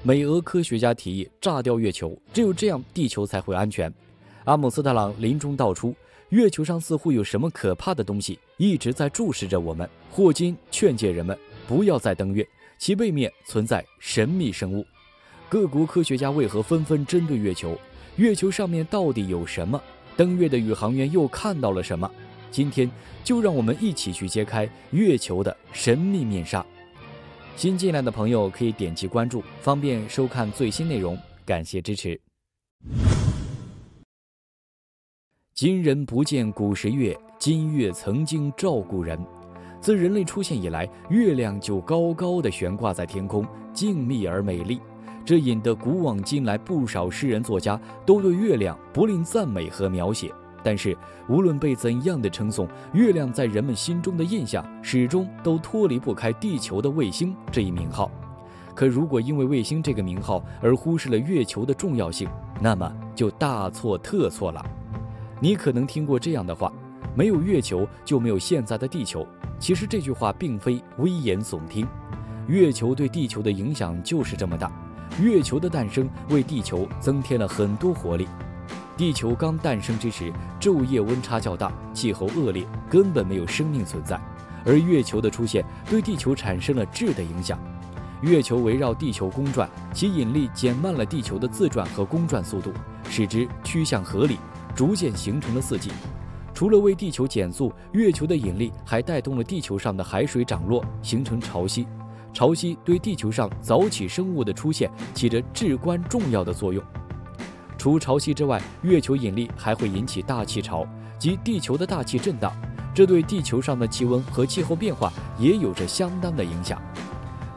美俄科学家提议炸掉月球，只有这样地球才会安全。阿姆斯特朗临终道出，月球上似乎有什么可怕的东西一直在注视着我们。霍金劝诫人们不要再登月，其背面存在神秘生物。各国科学家为何纷纷针对月球？月球上面到底有什么？登月的宇航员又看到了什么？今天就让我们一起去揭开月球的神秘面纱。新进来的朋友可以点击关注，方便收看最新内容，感谢支持。今人不见古时月，今月曾经照古人。自人类出现以来，月亮就高高地悬挂在天空，静谧而美丽。这引得古往今来不少诗人作家都对月亮不吝赞美和描写。但是无论被怎样的称颂，月亮在人们心中的印象始终都脱离不开地球的卫星这一名号。可如果因为卫星这个名号而忽视了月球的重要性，那么就大错特错了。你可能听过这样的话，没有月球就没有现在的地球。其实这句话并非危言耸听，月球对地球的影响就是这么大。月球的诞生为地球增添了很多活力。地球刚诞生之时，昼夜温差较大，气候恶劣，根本没有生命存在。而月球的出现对地球产生了质的影响。月球围绕地球公转，其引力减慢了地球的自转和公转速度，使之趋向合理，逐渐形成了四季。除了为地球减速，月球的引力还带动了地球上的海水涨落，形成潮汐。潮汐对地球上早起生物的出现起着至关重要的作用。除潮汐之外，月球引力还会引起大气潮，即地球的大气震荡，这对地球上的气温和气候变化也有着相当的影响。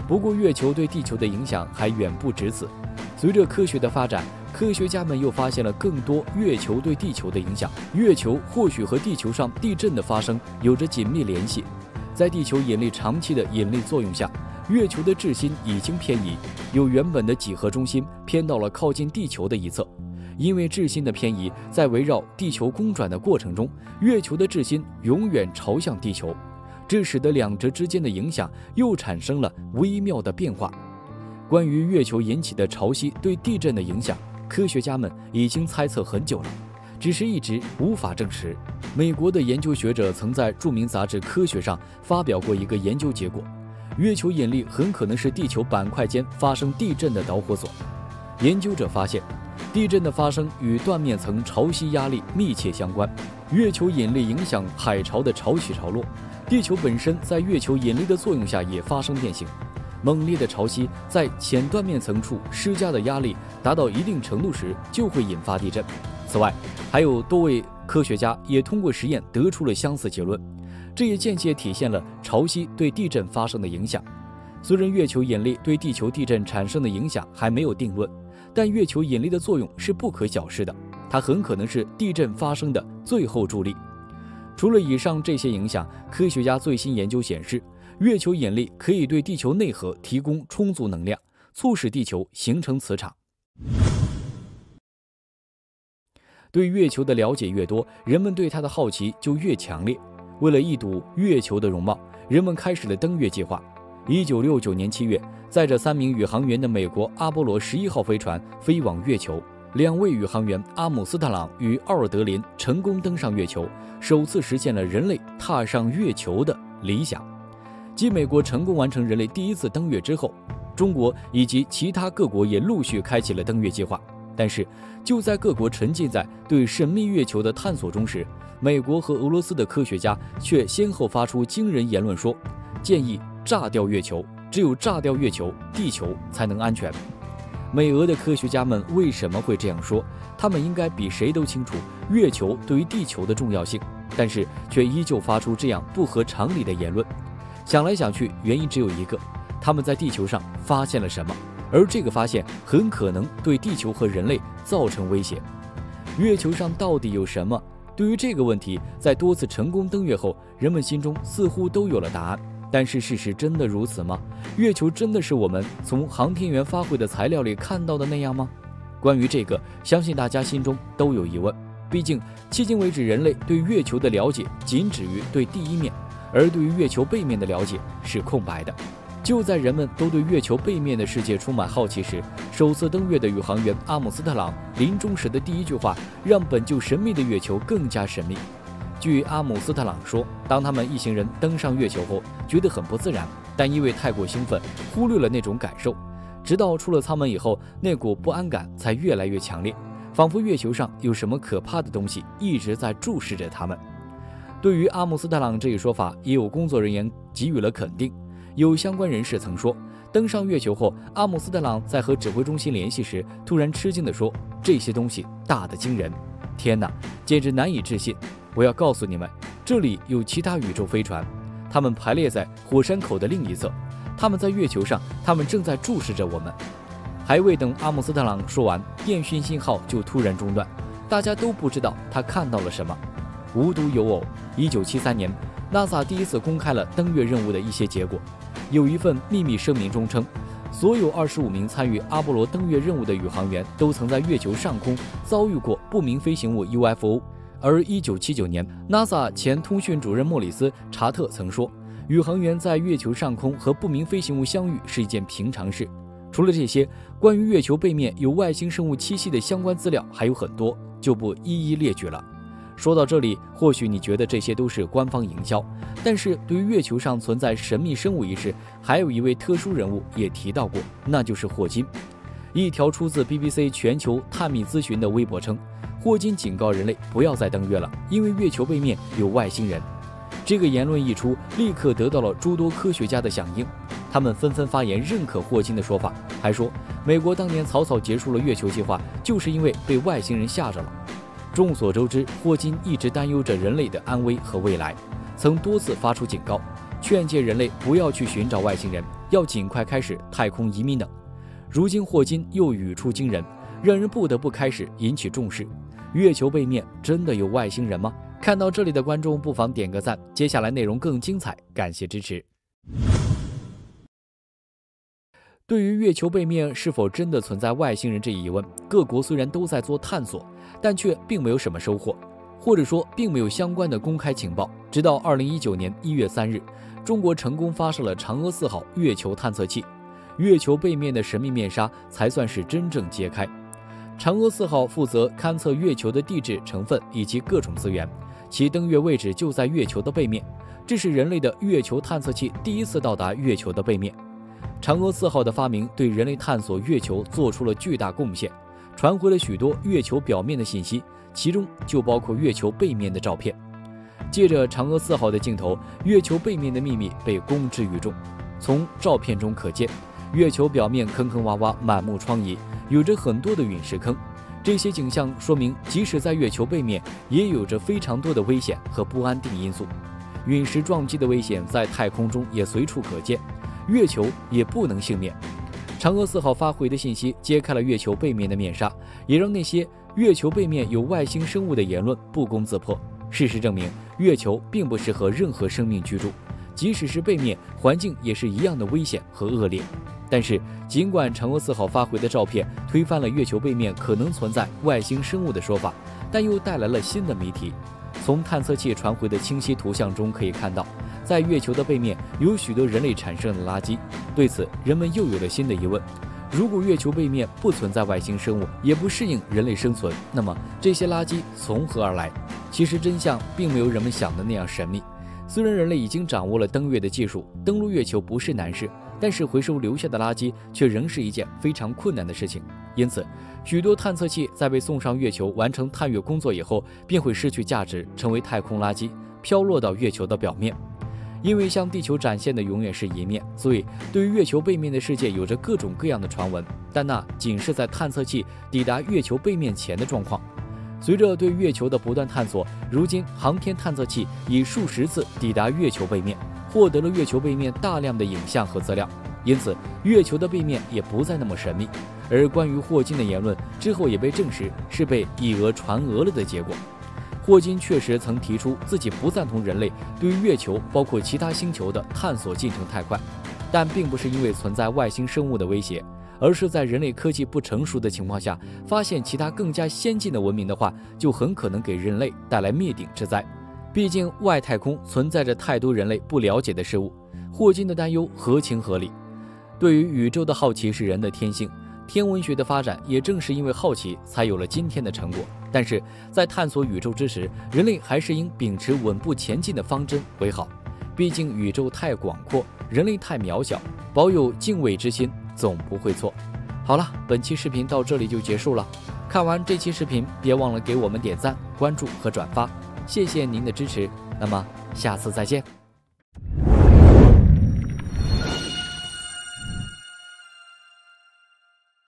不过，月球对地球的影响还远不止此。随着科学的发展，科学家们又发现了更多月球对地球的影响。月球或许和地球上地震的发生有着紧密联系。在地球引力长期的引力作用下，月球的质心已经偏移，由原本的几何中心偏到了靠近地球的一侧。因为质心的偏移，在围绕地球公转的过程中，月球的质心永远朝向地球，这使得两者之间的影响又产生了微妙的变化。关于月球引起的潮汐对地震的影响，科学家们已经猜测很久了，只是一直无法证实。美国的研究学者曾在著名杂志《科学》上发表过一个研究结果，月球引力很可能是地球板块间发生地震的导火索。研究者发现，地震的发生与断面层潮汐压力密切相关，月球引力影响海潮的潮起潮落，地球本身在月球引力的作用下也发生变形。猛烈的潮汐在浅断面层处施加的压力达到一定程度时，就会引发地震。此外，还有多位科学家也通过实验得出了相似结论，这也间接体现了潮汐对地震发生的影响。虽然月球引力对地球地震产生的影响还没有定论，但月球引力的作用是不可小视的，它很可能是地震发生的最后助力。除了以上这些影响，科学家最新研究显示，月球引力可以对地球内核提供充足能量，促使地球形成磁场。对月球的了解越多，人们对它的好奇就越强烈。为了一睹月球的容貌，人们开始了登月计划。1969年7月，载着3名宇航员的美国阿波罗11号飞船飞往月球，2位宇航员阿姆斯特朗与奥尔德林成功登上月球，首次实现了人类踏上月球的理想。继美国成功完成人类第一次登月之后，中国以及其他各国也陆续开启了登月计划。但是，就在各国沉浸在对神秘月球的探索中时，美国和俄罗斯的科学家却先后发出惊人言论说，建议炸掉月球，只有炸掉月球，地球才能安全。美俄的科学家们为什么会这样说？他们应该比谁都清楚月球对于地球的重要性，但是却依旧发出这样不合常理的言论。想来想去，原因只有一个，他们在地球上发现了什么，而这个发现很可能对地球和人类造成威胁。月球上到底有什么？对于这个问题，在多次成功登月后，人们心中似乎都有了答案。但是事实真的如此吗？月球真的是我们从航天员发挥的材料里看到的那样吗？关于这个，相信大家心中都有疑问。毕竟，迄今为止，人类对月球的了解仅止于对第一面，而对于月球背面的了解是空白的。就在人们都对月球背面的世界充满好奇时，首次登月的宇航员阿姆斯特朗临终时的第一句话，让本就神秘的月球更加神秘。据阿姆斯特朗说，当他们一行人登上月球后，觉得很不自然，但因为太过兴奋，忽略了那种感受。直到出了舱门以后，那股不安感才越来越强烈，仿佛月球上有什么可怕的东西一直在注视着他们。对于阿姆斯特朗这一说法，也有工作人员给予了肯定。有相关人士曾说，登上月球后，阿姆斯特朗在和指挥中心联系时，突然吃惊地说：“这些东西大得惊人，天哪，简直难以置信！我要告诉你们，这里有其他宇宙飞船，它们排列在火山口的另一侧，它们在月球上，它们正在注视着我们。”还未等阿姆斯特朗说完，电讯信号就突然中断，大家都不知道他看到了什么。无独有偶，1973年 NASA 第一次公开了登月任务的一些结果。有一份秘密声明中称，所有25名参与阿波罗登月任务的宇航员都曾在月球上空遭遇过不明飞行物 UFO。而1979年 NASA 前通讯主任莫里斯·查特曾说，宇航员在月球上空和不明飞行物相遇是一件平常事。除了这些，关于月球背面有外星生物栖息的相关资料还有很多，就不一一列举了。说到这里，或许你觉得这些都是官方营销，但是对于月球上存在神秘生物一事，还有一位特殊人物也提到过，那就是霍金。一条出自 BBC 全球探秘咨询的微博称，霍金警告人类不要再登月了，因为月球背面有外星人。这个言论一出，立刻得到了诸多科学家的响应，他们纷纷发言认可霍金的说法，还说美国当年草草结束了月球计划，就是因为被外星人吓着了。众所周知，霍金一直担忧着人类的安危和未来，曾多次发出警告，劝诫人类不要去寻找外星人，要尽快开始太空移民等。如今霍金又语出惊人，让人不得不开始引起重视。月球背面真的有外星人吗？看到这里的观众不妨点个赞，接下来内容更精彩，感谢支持。对于月球背面是否真的存在外星人这一疑问，各国虽然都在做探索，但却并没有什么收获，或者说并没有相关的公开情报。直到2019年1月3日，中国成功发射了嫦娥4号月球探测器，月球背面的神秘面纱才算是真正揭开。嫦娥4号负责勘测月球的地质成分以及各种资源，其登月位置就在月球的背面，这是人类的月球探测器第一次到达月球的背面。嫦娥4号的发明对人类探索月球做出了巨大贡献，传回了许多月球表面的信息，其中就包括月球背面的照片。借着嫦娥4号的镜头，月球背面的秘密被公之于众。从照片中可见，月球表面坑坑洼洼，满目疮痍，有着很多的陨石坑。这些景象说明，即使在月球背面，也有着非常多的危险和不安定因素。陨石撞击的危险在太空中也随处可见，月球也不能幸免。嫦娥4号发回的信息揭开了月球背面的面纱，也让那些月球背面有外星生物的言论不攻自破。事实证明，月球并不适合任何生命居住，即使是背面，环境也是一样的危险和恶劣。但是，尽管嫦娥4号发回的照片推翻了月球背面可能存在外星生物的说法，但又带来了新的谜题。从探测器传回的清晰图像中可以看到，在月球的背面有许多人类产生的垃圾。对此，人们又有了新的疑问：如果月球背面不存在外星生物，也不适应人类生存，那么这些垃圾从何而来？其实真相并没有人们想的那样神秘。虽然人类已经掌握了登月的技术，登陆月球不是难事，但是回收留下的垃圾却仍是一件非常困难的事情。因此，许多探测器在被送上月球完成探月工作以后，便会失去价值，成为太空垃圾，飘落到月球的表面。因为向地球展现的永远是一面，所以对于月球背面的世界有着各种各样的传闻，但那仅是在探测器抵达月球背面前的状况。随着对月球的不断探索，如今航天探测器已数十次抵达月球背面，获得了月球背面大量的影像和资料，因此月球的背面也不再那么神秘。而关于霍金的言论之后也被证实是被以讹传讹了的结果。霍金确实曾提出自己不赞同人类对于月球包括其他星球的探索进程太快，但并不是因为存在外星生物的威胁，而是在人类科技不成熟的情况下，发现其他更加先进的文明的话，就很可能给人类带来灭顶之灾。毕竟外太空存在着太多人类不了解的事物，霍金的担忧合情合理。对于宇宙的好奇是人的天性，天文学的发展也正是因为好奇，才有了今天的成果。但是在探索宇宙之时，人类还是应秉持稳步前进的方针为好。毕竟宇宙太广阔，人类太渺小，保有敬畏之心总不会错。好了，本期视频到这里就结束了。看完这期视频，别忘了给我们点赞、关注和转发，谢谢您的支持。那么下次再见。